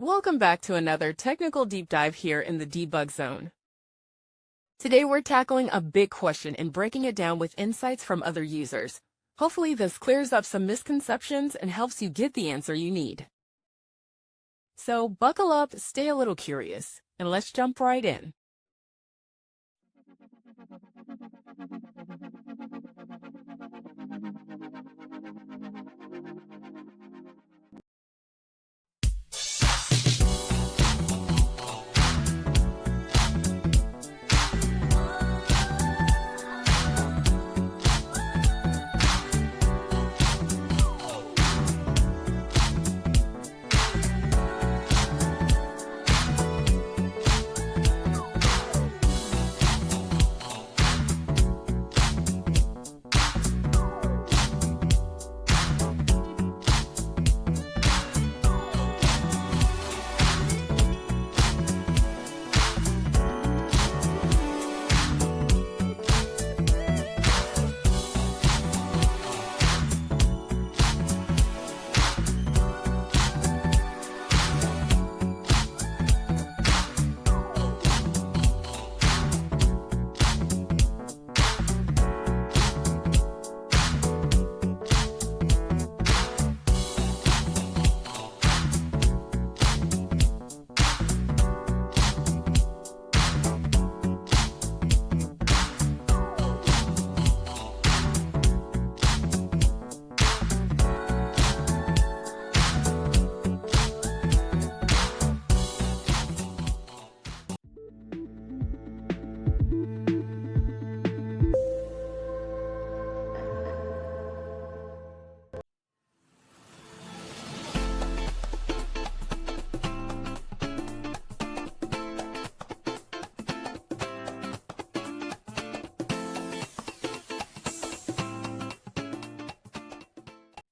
Welcome back to another technical deep dive here in the debug zone. Today we're tackling a big question and breaking it down with insights from other users. Hopefully this clears up some misconceptions and helps you get the answer you need. So buckle up, stay a little curious, and let's jump right in.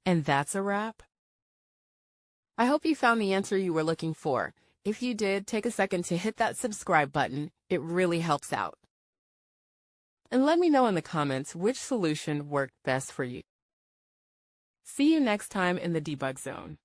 And that's a wrap. I hope you found the answer you were looking for. If you did, take a second to hit that subscribe button. It really helps out. And let me know in the comments which solution worked best for you. See you next time in the debug zone.